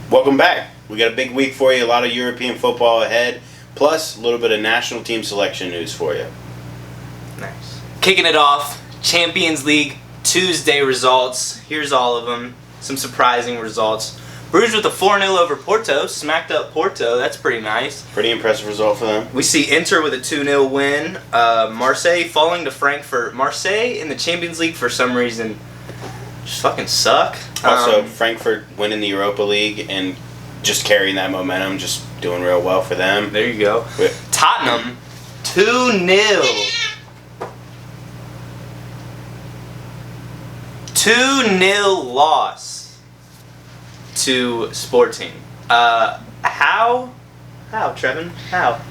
Welcome back. We got a big week for you, a lot of European football ahead, plus a little bit of national team selection news for you. Nice. Kicking it off, Champions League Tuesday results. Here's all of them. Some surprising results. Bruges with a 4-0 over Porto. Smacked up Porto. That's pretty nice. Pretty impressive result for them. We see Inter with a 2-0 win. Marseille falling to Frankfurt. Marseille in the Champions League for some reason just fucking suck. Also, Frankfurt winning the Europa League and just carrying that momentum, just doing real well for them. There you go. Tottenham 2-0. 2-0 loss to Sporting. How, Trevin? How?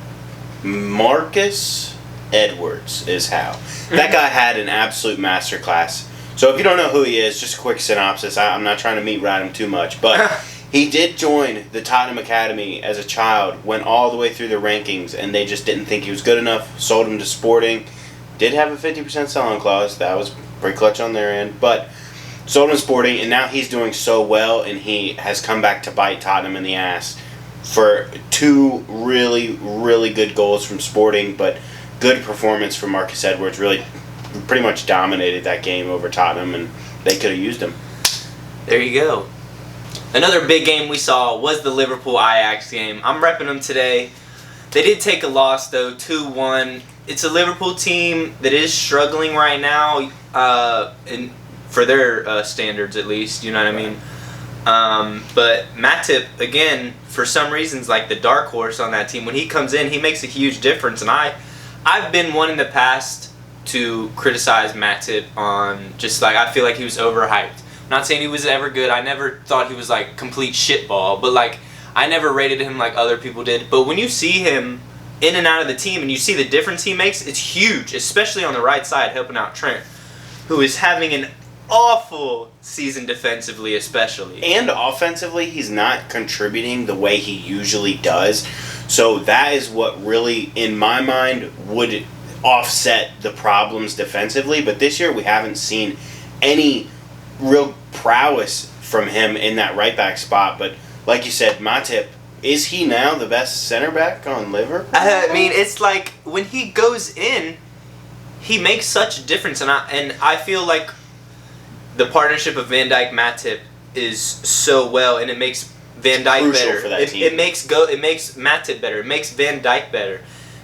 Marcus Edwards is how. That guy had an absolute masterclass. So if you don't know who he is, just a quick synopsis. I'm not trying to meat ride him too much, but he did join the Tottenham Academy as a child, went all the way through the rankings, and they just didn't think he was good enough, sold him to Sporting. Did have a 50% sell-on clause. That was pretty clutch on their end, but sold him to Sporting, and now he's doing so well, and he has come back to bite Tottenham in the ass for 2 really, really good goals from Sporting, but good performance from Marcus Edwards. Really pretty much dominated that game over Tottenham, and they could have used him. There you go. Another big game we saw was the Liverpool-Ajax game. I'm repping them today. They did take a loss, though, 2-1. It's a Liverpool team that is struggling right now, for their standards at least, you know what I mean? But Matip, again, for some reasons, like the dark horse on that team, when he comes in, he makes a huge difference. And I've been one in the past to criticize Matip on just like, I feel like he was overhyped. I'm not saying he was ever good. I never thought he was like complete shitball, but like I never rated him like other people did. But when you see him in and out of the team and you see the difference he makes, it's huge, especially on the right side helping out Trent, who is having an awful season defensively especially. And offensively, he's not contributing the way he usually does. So that is what really, in my mind, would offset the problems defensively. But this year we haven't seen any real prowess from him in that right back spot. But like you said, Matip, is he now the best center back on Liverpool? I mean, it's like when he goes in, he makes such a difference. And I feel like the partnership of Van Dijk Matip is so well, and it makes Van Dijk better. For that team. It makes Matip better. It makes Van Dijk better.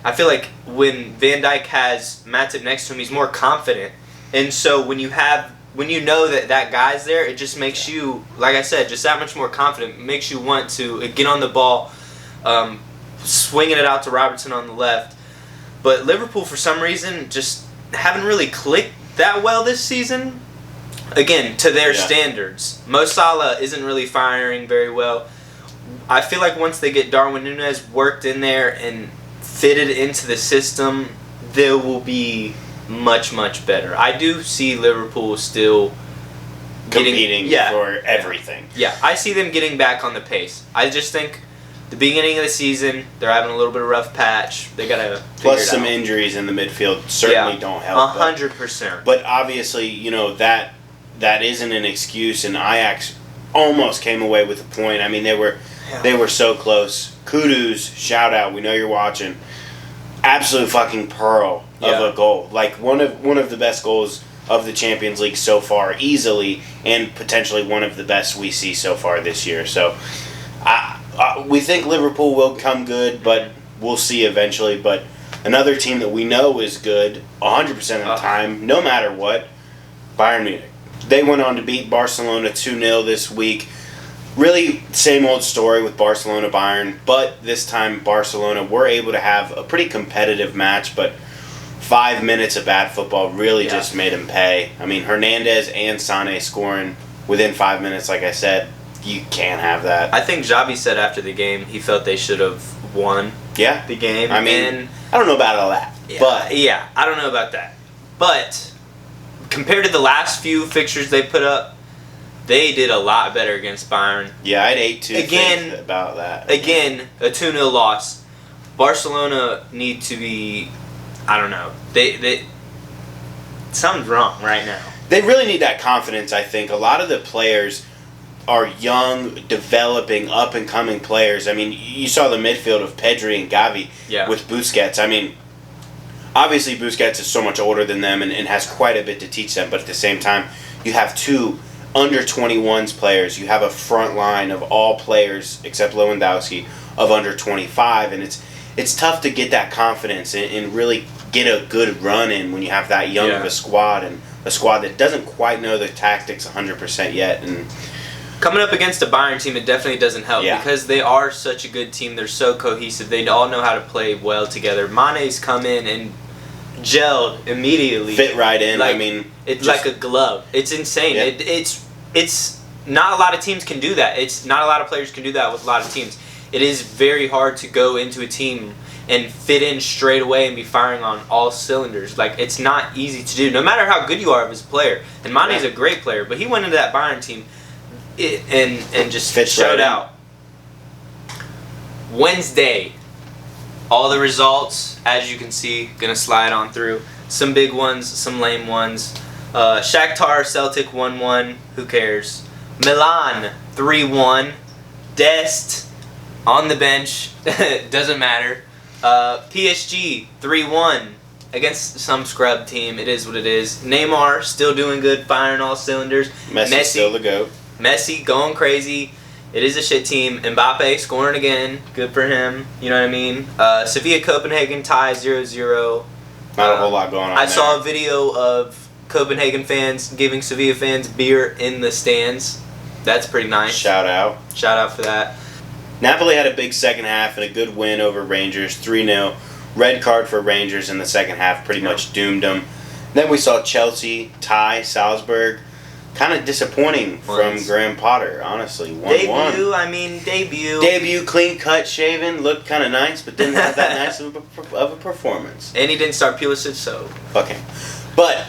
I feel like when Van Dijk has Matip next to him, he's more confident. And so when you know that guy's there, it just makes you, like I said, just that much more confident. It makes you want to get on the ball, swinging it out to Robertson on the left. But Liverpool, for some reason, just haven't really clicked that well this season. Again, to their standards. Mo Salah isn't really firing very well. I feel like once they get Darwin Núñez worked in there and fitted into the system, they will be much, much better. I do see Liverpool still competing for everything. Yeah, I see them getting back on the pace. I just think the beginning of the season, they're having a little bit of rough patch. They got to Plus some injuries in the midfield certainly don't help. 100%. But obviously, you know, that isn't an excuse, and Ajax almost came away with a point. I mean, they were so close. Kudus, shout out, we know you're watching. Absolute fucking pearl of a goal. Like one of the best goals of the Champions League so far, easily, and potentially one of the best we see so far this year. So we think Liverpool will come good, but we'll see eventually. But another team that we know is good 100% of the time, no matter what, Bayern Munich. They went on to beat Barcelona 2-0 this week. Really, same old story with Barcelona-Bayern, but this time Barcelona were able to have a pretty competitive match, but 5 minutes of bad football really just made them pay. I mean, Hernandez and Sané scoring within 5 minutes, like I said, you can't have that. I think Xavi said after the game he felt they should have won the game. I mean, I don't know about all that. But I don't know about that. But compared to the last few fixtures they put up, they did a lot better against Bayern. Yeah, I'd hate to think about that. Again, a 2-0 loss. Barcelona need to be, I don't know. They something's wrong right now. They really need that confidence, I think. A lot of the players are young, developing, up-and-coming players. I mean, you saw the midfield of Pedri and Gavi with Busquets. I mean, obviously Busquets is so much older than them and has quite a bit to teach them, but at the same time, you have two under-21s players. You have a front line of all players, except Lewandowski, of under 25, and it's tough to get that confidence and really get a good run in when you have that young of a squad, and a squad that doesn't quite know the tactics 100% yet. And coming up against a Bayern team, it definitely doesn't help because they are such a good team. They're so cohesive. They all know how to play well together. Mane's come in and gelled immediately. Fit right in. Like, I mean, it's like a glove. It's insane. Yeah. It's not a lot of teams can do that. It's not a lot of players can do that with a lot of teams. It is very hard to go into a team and fit in straight away and be firing on all cylinders. Like, it's not easy to do, no matter how good you are as a player. And Mane's a great player, but he went into that Bayern team and just showed out. Wednesday, all the results, as you can see, gonna slide on through. Some big ones, some lame ones. Shakhtar Celtic 1-1. Who cares? Milan 3-1. Dest on the bench. Doesn't matter. PSG 3-1 against some scrub team. It is what it is. Neymar still doing good, firing all cylinders. Messi still the GOAT. Messi going crazy. It is a shit team. Mbappe scoring again. Good for him. You know what I mean? Sevilla Copenhagen tie 0-0. Not a whole lot going on. I saw a video of Copenhagen fans giving Sevilla fans beer in the stands. That's pretty nice. Shout out. Shout out for that. Napoli had a big second half and a good win over Rangers, 3-0. Red card for Rangers in the second half pretty much doomed them. Then we saw Chelsea tie Salzburg. Kind of disappointing from Graham Potter, honestly. 1-1. Debut. Debut, clean cut, shaven, looked kind of nice, but didn't have that nice of a performance. And he didn't start Pulisic, so. Fuck him. But,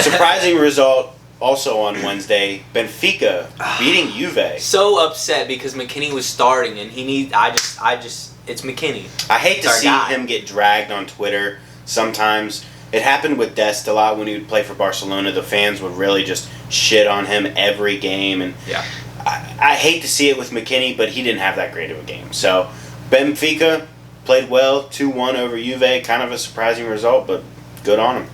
surprising result also on Wednesday, Benfica beating Juve. So upset because McKinney was starting, and it's McKinney. I hate to see him get dragged on Twitter sometimes. It happened with Dest a lot when he would play for Barcelona. The fans would really just shit on him every game. And I hate to see it with McKinney, but he didn't have that great of a game. So Benfica played well, 2-1 over Juve. Kind of a surprising result, but good on him.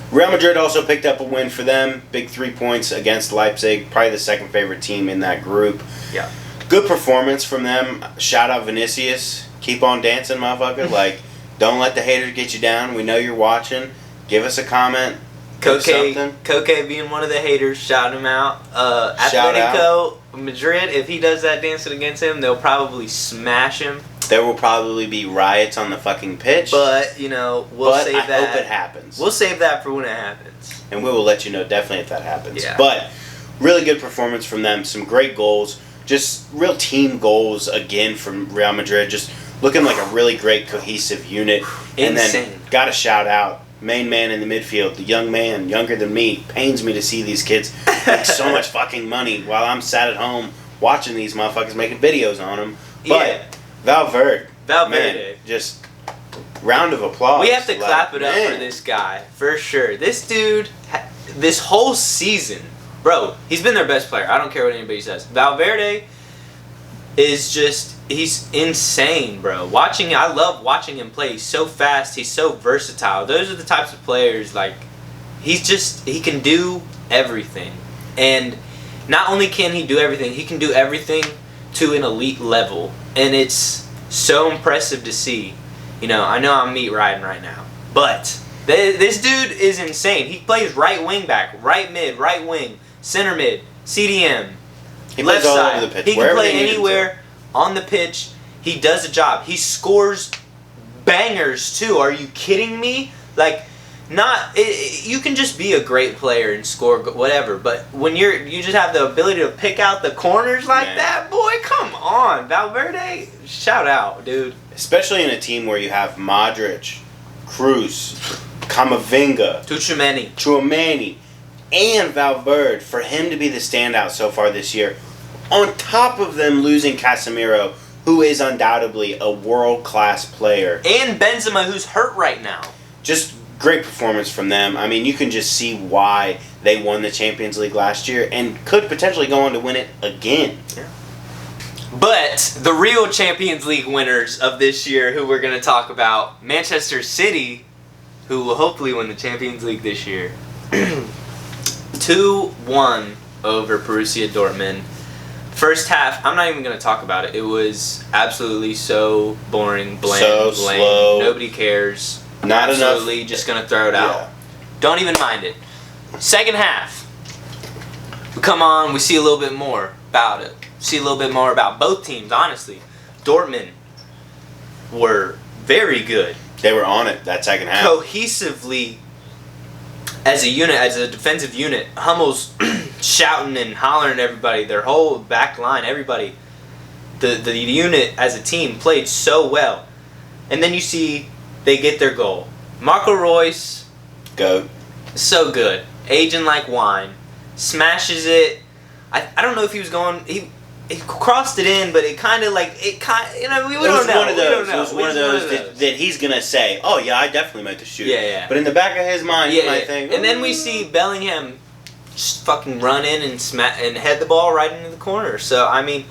Real Madrid also picked up a win for them. Big 3 points against Leipzig. Probably the second favorite team in that group. Yeah. Good performance from them. Shout out Vinicius. Keep on dancing, motherfucker. Don't let the haters get you down. We know you're watching. Give us a comment. Koke being one of the haters, shout him out. Atletico Madrid, if he does that dancing against him, they'll probably smash him. There will probably be riots on the fucking pitch. But, we'll save that. I hope it happens. We'll save that for when it happens. And we will let you know definitely if that happens. Yeah. But, really good performance from them. Some great goals. Just real team goals again from Real Madrid. Just looking like a really great cohesive unit. And then, got to shout out, main man in the midfield, the young man, younger than me. Pains me to see these kids make so much fucking money while I'm sat at home watching these motherfuckers making videos on them. But Valverde. Man, just round of applause. We have to clap it up for this guy, for sure. This dude, this whole season, bro, he's been their best player. I don't care what anybody says. Valverde is just, he's insane, bro. I love watching him play. He's so fast. He's so versatile. Those are the types of players, he can do everything. And not only can he do everything, he can do everything to an elite level. And it's so impressive to see. I know I'm meat riding right now. But this dude is insane. He plays right wing back, right mid, right wing, center mid, CDM. He plays all over the pitch. He can play anywhere on the pitch. He does a job. He scores bangers too. Are you kidding me? You can just be a great player and score whatever, but when you just have the ability to pick out the corners that, boy, come on, Valverde, shout out, dude. Especially in a team where you have Modric, Cruz, Camavinga, Tchouaméni, and Valverde, for him to be the standout so far this year, on top of them losing Casemiro, who is undoubtedly a world-class player. And Benzema, who's hurt right now. Just great performance from them. I mean, you can just see why they won the Champions League last year and could potentially go on to win it again. Yeah. But the real Champions League winners of this year, who we're going to talk about, Manchester City, who will hopefully win the Champions League this year. 2-1 over Borussia Dortmund. First half, I'm not even going to talk about it. It was absolutely so boring, bland, so lame. slow. Nobody cares. Not absolutely enough. just going to throw it out. Don't even mind it. Second half, we come on, we see a little bit more about it. See a little bit more about both teams, honestly. Dortmund were very good. They were on it that second half. Cohesively, as a unit, as a defensive unit, Hummel's shouting and hollering at everybody, their whole back line, everybody. The unit as a team played so well. And then you see they get their goal. Marco Reus, Goat. so good. Aging like wine. Smashes it. I don't know if he was going... He crossed it in, but it kind of like... we don't know. It was one of those that he's going to say, oh, yeah, I definitely meant to shoot. Yeah. But in the back of his mind, he might think... And then we see Bellingham just fucking run in and head the ball right into the corner. So, I mean,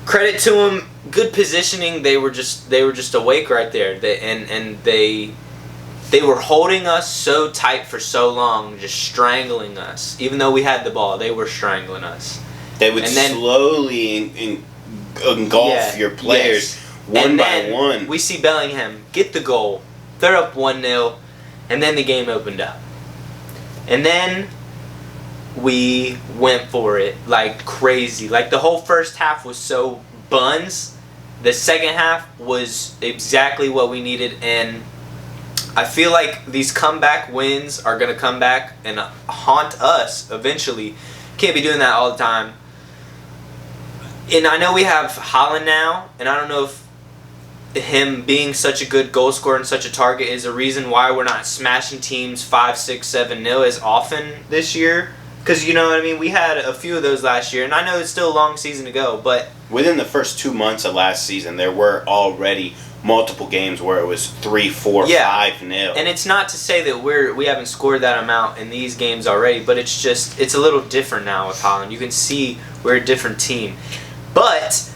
credit to him. Good positioning. They were just awake right there. They were holding us so tight for so long, just strangling us. Even though we had the ball, they were strangling us. They would slowly engulf your players one by one. We see Bellingham get the goal. They're up 1-0, and then the game opened up. And then we went for it like crazy. Like the whole first half was so buns. The second half was exactly what we needed, and I feel like these comeback wins are going to come back and haunt us eventually. Can't be doing that all the time. And I know we have Haaland now, and I don't know if him being such a good goal scorer and such a target is a reason why we're not smashing teams 5, 6, 7-0 as often this year. Because, you know what I mean, we had a few of those last year, and I know it's still a long season to go, but... Within the first 2 months of last season, there were already multiple games where it was 3, 4, 5-0. And it's not to say that we haven't scored that amount in these games already, but it's just, it's a little different now with Haaland. You can see we're a different team. But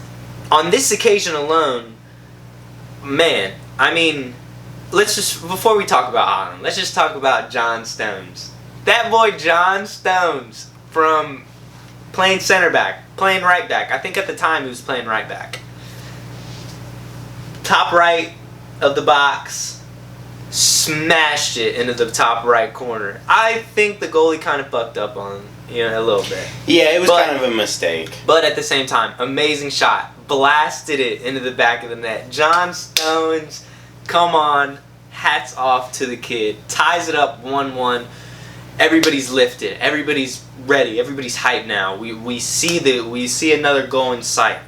on this occasion alone, man, I mean, before we talk about Haaland, let's just talk about John Stones. That boy John Stones, from playing center back, playing right back. I think at the time he was playing right back. Top right of the box, smashed it into the top right corner. I think the goalie kind of fucked up on a little bit. Yeah, it was kind of a mistake. But at the same time, amazing shot. Blasted it into the back of the net. John Stones, come on. Hats off to the kid. Ties it up 1-1. Everybody's lifted. Everybody's ready. Everybody's hyped now. We see another goal in sight.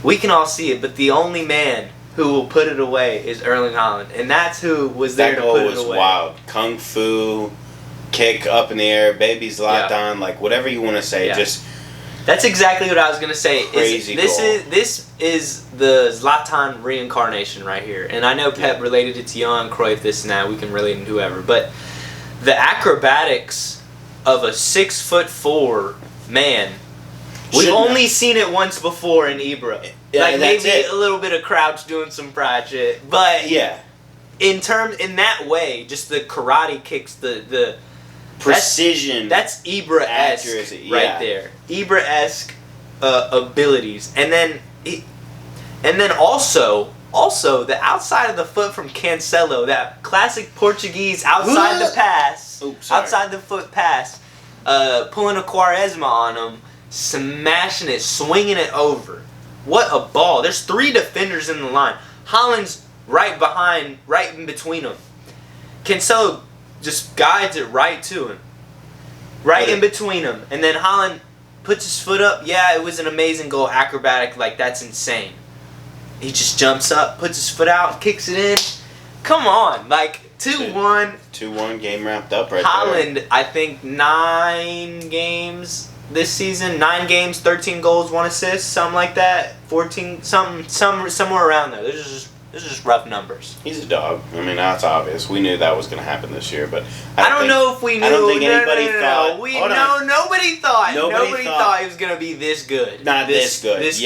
We can all see it, but the only man who will put it away is Erling Haaland, and that's who was there to put it away. That goal was wild. Kung fu, kick up in the air, baby Zlatan, like whatever you want to say. Yeah. Just that's exactly what I was gonna say. Crazy this goal. is the Zlatan reincarnation right here, and I know Pep related it to Johan Cruyff, this and that. We can relate it to whoever, but the acrobatics of a 6'4" man. We've only seen it once before in Ibra. Yeah, like maybe a little bit of Crouch doing some pride shit. But in that way, just the karate kicks, the precision. That's Ibra-esque right there. Ibra-esque abilities. And then also the outside of the foot from Cancelo, that classic Portuguese outside the pass. Outside the foot pass. Pulling a Quaresma on him. Smashing it, swinging it over. What a ball. There's 3 defenders in the line. Haaland's right in between them. Cancelo just guides it right to him. Right in between them. And then Haaland puts his foot up. Yeah, it was an amazing goal. Acrobatic, like that's insane. He just jumps up, puts his foot out, kicks it in. Come on, like 2-1. 2-1 game wrapped up right Haaland, there. I think 9 games this season, 9 games, 13 goals, 1 assist, something like that. 14, somewhere around there. There's just Those are just rough numbers. He's a dog. I mean, that's obvious. We knew that was going to happen this year, but I don't know if we knew. I don't think anybody thought. Nobody thought. Nobody thought he was going to be this good. Not this good. This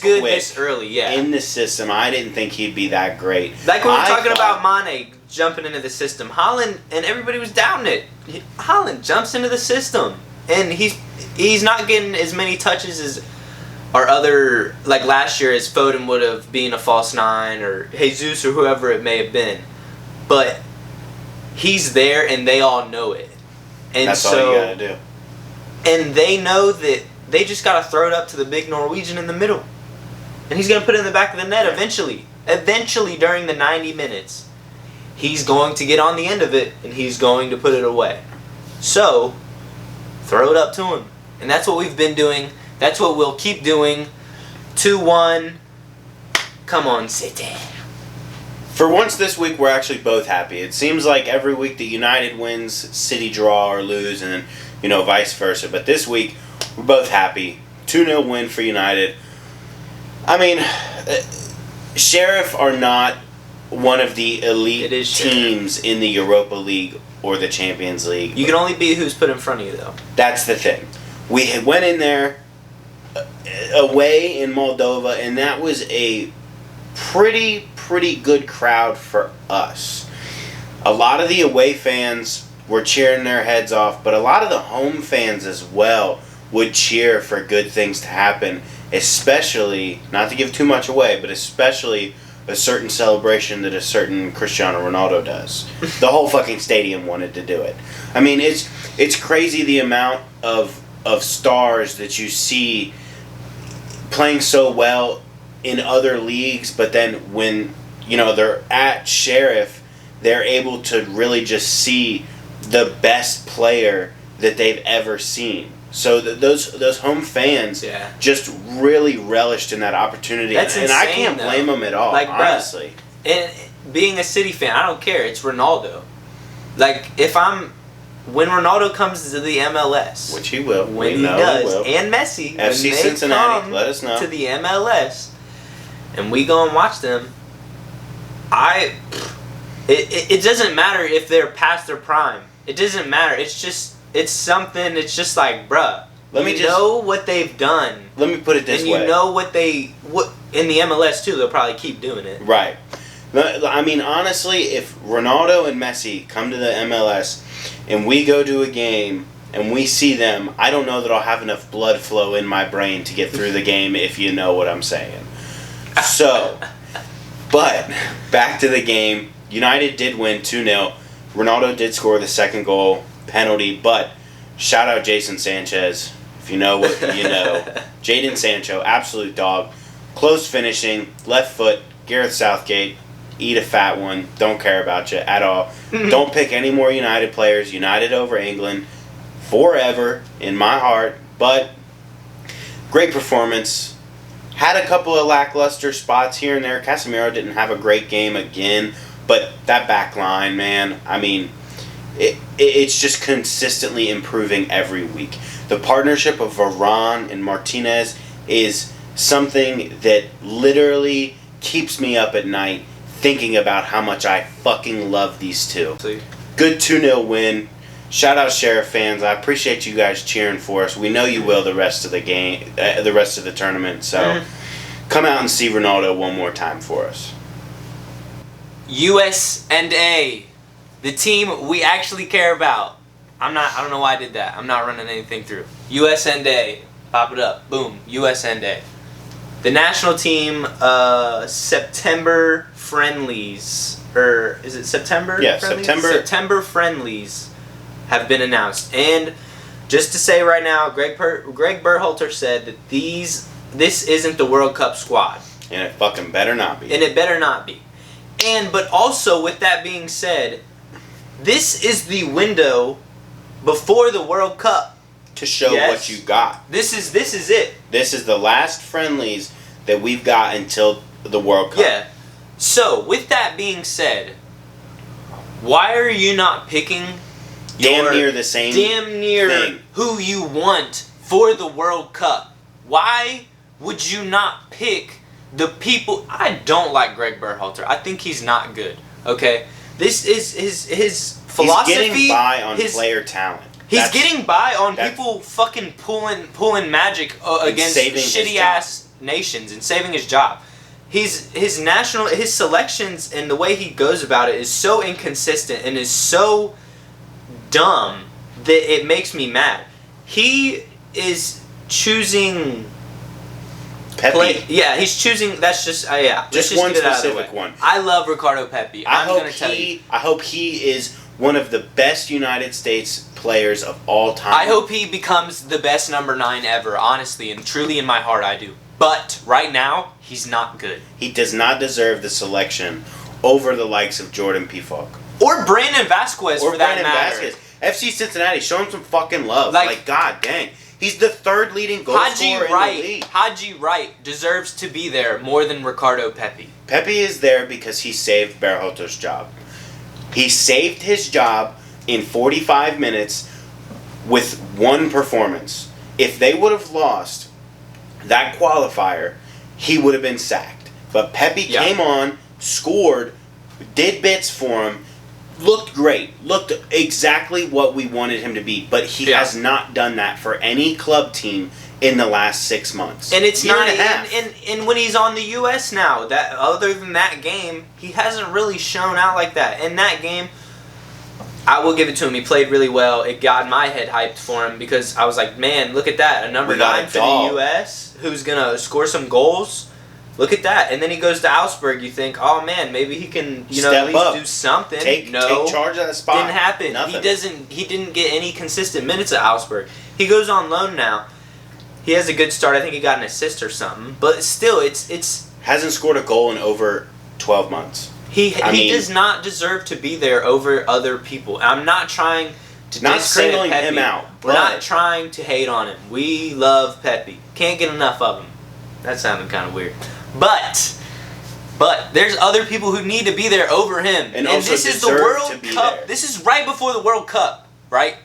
good. This early. Yeah. In the system, I didn't think he'd be that great. Like we were talking about Mane jumping into the system. Haaland, and everybody was doubting it. Haaland jumps into the system, and he's not getting as many touches as our other, like last year, as Foden would have been a false nine, or Jesus, or whoever it may have been. But he's there, and they all know it. And that's all you gotta do. And they know that they just gotta throw it up to the big Norwegian in the middle, and he's gonna put it in the back of the net eventually. Eventually, during the 90 minutes, he's going to get on the end of it, and he's going to put it away. So, throw it up to him, and that's what we've been doing. That's what we'll keep doing. 2-1. Come on, City. For once this week, we're actually both happy. It seems like every week that United wins, City draw or lose, and then, vice versa. But this week, we're both happy. 2-0 win for United. I mean, Sheriff are not one of the elite teams in the Europa League or the Champions League. You can only beat who's put in front of you, though. That's the thing. We went in there away in Moldova, and that was a pretty good crowd for us. A lot of the away fans were cheering their heads off, but a lot of the home fans as well would cheer for good things to happen, especially, not to give too much away, but especially a certain celebration that a certain Cristiano Ronaldo does. The whole fucking stadium wanted to do it. I mean, it's crazy the amount of stars that you see playing so well in other leagues, but then when they're at Sheriff, they're able to really just see the best player that they've ever seen. So those home fans just really relished in that opportunity. That's and insane, I can't blame them at all, like, honestly. And being a City fan, I don't care. It's Ronaldo. Like, when Ronaldo comes to the MLS, which he will, when he does, and Messi, FC Cincinnati, let us know, to the MLS, and we go and watch them, it doesn't matter if they're past their prime. It doesn't matter. It's something. It's just like, bruh, know what they've done. Let me put it this way. And you know what in the MLS too. They'll probably keep doing it. Right. I mean, honestly, if Ronaldo and Messi come to the MLS and we go to a game and we see them, I don't know that I'll have enough blood flow in my brain to get through the game, if you know what I'm saying. So, but back to the game. United did win 2-0. Ronaldo did score the second goal, penalty, but shout out Jason Sanchez. If you know what you know. Jadon Sancho, absolute dog. Close finishing, left foot, Gareth Southgate. Eat a fat one. Don't care about you at all. Don't pick any more United players. United over England. Forever in my heart. But great performance. Had a couple of lackluster spots here and there. Casemiro didn't have a great game again. But that back line, man, I mean, it's just consistently improving every week. The partnership of Varane and Martinez is something that literally keeps me up at night thinking about how much I fucking love these two. Good 2-0 win. Shout out Sheriff fans. I appreciate you guys cheering for us. We know you will the rest of the game, the rest of the tournament. So come out and see Ronaldo one more time for us. USMNT, the team we actually care about. I don't know why I did that. I'm not running anything through. USMNT, pop it up. Boom, USMNT. The national team September friendlies, or is it September? Yeah, friendlies? September. September friendlies have been announced, and just to say right now, Greg Berhalter said that this isn't the World Cup squad, and it fucking better not be. And it better not be. But also, with that being said, this is the window before the World Cup to show what you got. This is it. This is the last friendlies that we've got until the World Cup. Yeah. So, with that being said, why are you not picking damn near the same thing who you want for the World Cup? Why would you not pick the people. I don't like Greg Berhalter. I think he's not good. Okay, this is his philosophy. He's getting by on player talent. He's getting by on people fucking pulling magic against shitty ass nations and saving his job. His selections and the way he goes about it is so inconsistent and is so dumb that it makes me mad. He is choosing Pepe. he's choosing. That's just Just one specific one. I love Ricardo Pepe. I hope he is one of the best United States players of all time. I hope he becomes the best number 9 ever. Honestly and truly, in my heart, I do. But right now, he's not good. He does not deserve the selection over the likes of Jordan Pefok. Or Brandon Vasquez, for that matter. FC Cincinnati, show him some fucking love. Like god dang. He's the third leading goal scorer in the league. Haji Wright deserves to be there more than Ricardo Pepe. Pepe is there because he saved Berhalter's job. He saved his job in 45 minutes with one performance. If they would have lost that qualifier, he would have been sacked. But Pepe came on, scored, did bits for him, looked great, looked exactly what we wanted him to be. But he has not done that for any club team in the last 6 months. And it's not and when he's on the US now, that other than that game, he hasn't really shown out like that. In that game, I will give it to him. He played really well. It got my head hyped for him because I was like, man, look at that. A number 9 for the US who's going to score some goals. Look at that. And then he goes to Augsburg. You think, oh, man, maybe he can at least do something. Take charge of that spot. Didn't happen. Nothing. He didn't get any consistent minutes at Augsburg. He goes on loan now. He has a good start. I think he got an assist or something. But still, it's hasn't scored a goal in over 12 months. He does not deserve to be there over other people. I'm not trying to singling him out. We're not trying to hate on him. We love Pepe. Can't get enough of him. That sounded kind of weird. But there's other people who need to be there over him. And this is the World Cup. This is right before the World Cup, right?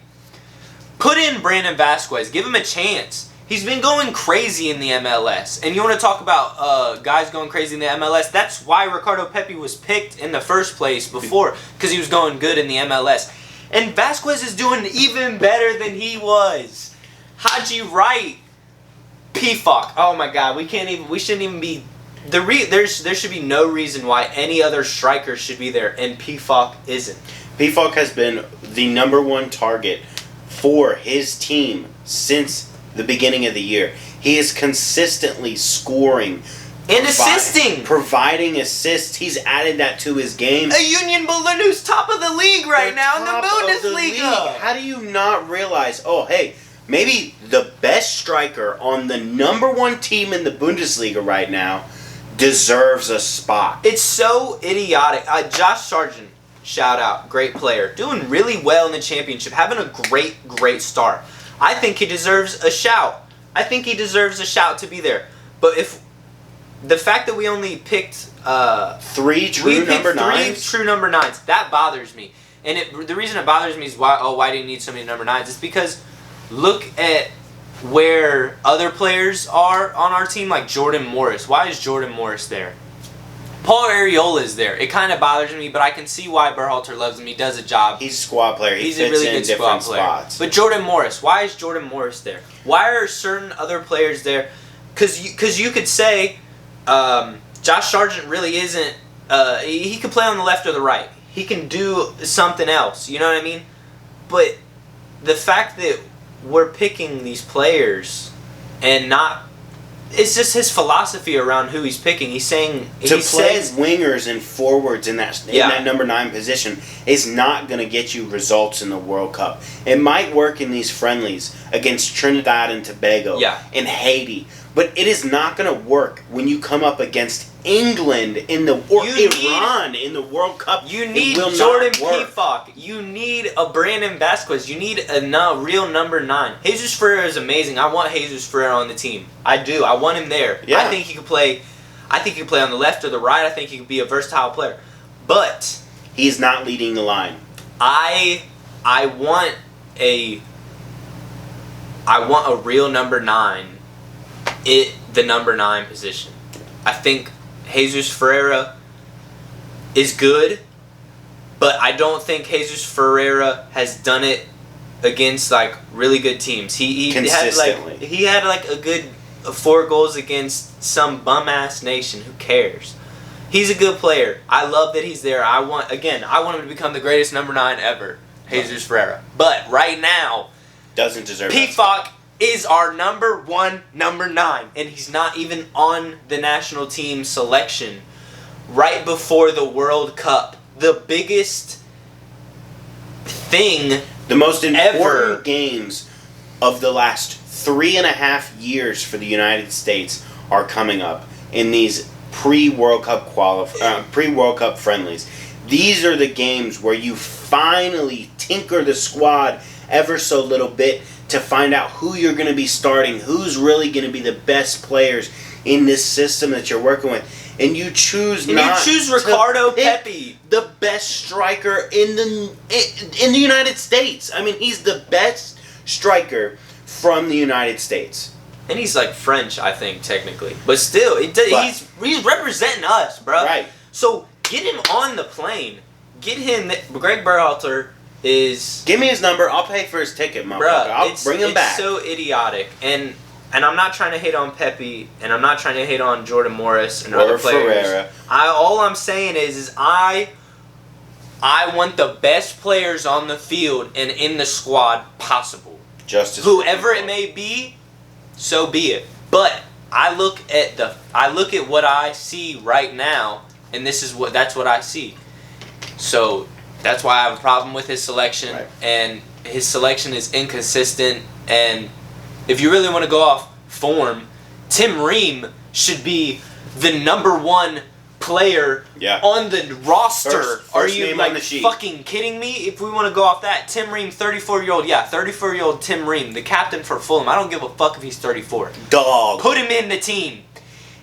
Put in Brandon Vasquez. Give him a chance. He's been going crazy in the MLS. And you want to talk about guys going crazy in the MLS? That's why Ricardo Pepe was picked in the first place before, because he was going good in the MLS. And Vasquez is doing even better than he was. Haji Wright, Pefok. Oh my God, we shouldn't even be. There should be no reason why any other striker should be there, and Pefok isn't. Pefok has been the number 1 target for his team since the beginning of the year. He is consistently scoring and assisting, providing assists. He's added that to his game. A Union Berlin who's top of the league right now in the Bundesliga. How do you not realize? Oh, hey, maybe the best striker on the number 1 team in the Bundesliga right now deserves a spot. It's so idiotic. Josh Sargent, shout out, great player, doing really well in the championship, having a great start. I think he deserves a shout. I think he deserves a shout to be there. But if the fact that we only picked 3 true number 9s, that bothers me. And the reason it bothers me is why do you need so many number 9s? It's because look at where other players are on our team, like Jordan Morris. Why is Jordan Morris there? Paul Areola is there. It kind of bothers me, but I can see why Berhalter loves him. He does a job. He's a squad player. He's a really good squad player. Spots. But Jordan Morris, why is Jordan Morris there? Why are certain other players there? Because you could say Josh Sargent really isn't. He could play on the left or the right. He can do something else. You know what I mean? But the fact that we're picking these players and not. It's just his philosophy around who he's picking. He's saying wingers and forwards in that number 9 position is not going to get you results in the World Cup. It might work in these friendlies against Trinidad and Tobago and Haiti, but it is not going to work when you come up against England in the Iran in the World Cup. You need Jordan Pefok. You need a Brandon Vasquez. You need a real number 9. Jesus Ferreira is amazing. I want Jesus Ferreira on the team. I do. I want him there. Yeah. I think he could play. I think he could play on the left or the right. I think he could be a versatile player. But he's not leading the line. I want a real number 9. The number 9 position. I think Jesus Ferreira is good, but I don't think Jesus Ferreira has done it against like really good teams. He had like a good 4 goals against some bum ass nation. Who cares? He's a good player. I love that he's there. I want him to become the greatest number 9 ever, Jesus Ferreira. But right now, doesn't deserve. Pifok is our number 1 number 9, and he's not even on the national team selection right before the World Cup. The biggest thing, the most important ever. Games of the last 3.5 years for the United States are coming up in these pre-World Cup friendlies. These are the games where you finally tinker the squad ever so little bit to find out who you're going to be starting, who's really going to be the best players in this system that you're working with. And you choose Ricardo Pepi, the best striker in the United States. I mean, he's the best striker from the United States. And he's like French, I think, technically. But still, he's representing us, bro. Right. So get him on the plane. Get him. Greg Berhalter is. Give me his number. I'll pay for his ticket, motherfucker. I'll bring him back. It's so idiotic. And I'm not trying to hate on Pepe, and I'm not trying to hate on Jordan Morris and other players. Ferreira. All I'm saying is I want the best players on the field and in the squad possible. Whoever it may be, so be it. But I look at what I see right now, and that's what I see. So that's why I have a problem with his selection, right. And his selection is inconsistent. And if you really want to go off form, Tim Ream should be the number 1 player on the roster. Are you like fucking kidding me? If we want to go off that, Tim Ream, 34-year-old Tim Ream, the captain for Fulham. I don't give a fuck if he's 34. Dog. Put him in the team.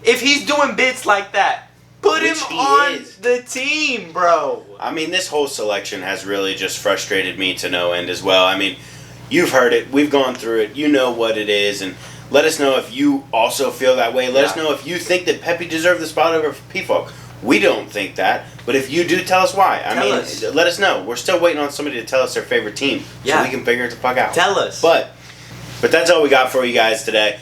If he's doing bits like that, put him on the team, bro. I mean, this whole selection has really just frustrated me to no end as well. I mean, you've heard it. We've gone through it. You know what it is. And let us know if you also feel that way. Let us know if you think that Pepe deserved the spot over Pifok. We don't think that. But if you do, tell us why. Let us know. We're still waiting on somebody to tell us their favorite team so we can figure it the fuck out. Tell us. But that's all we got for you guys today.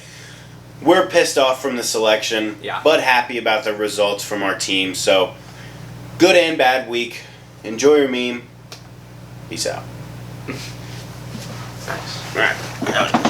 We're pissed off from the selection, but happy about the results from our team. So, good and bad week. Enjoy your meme. Peace out. Nice. All right.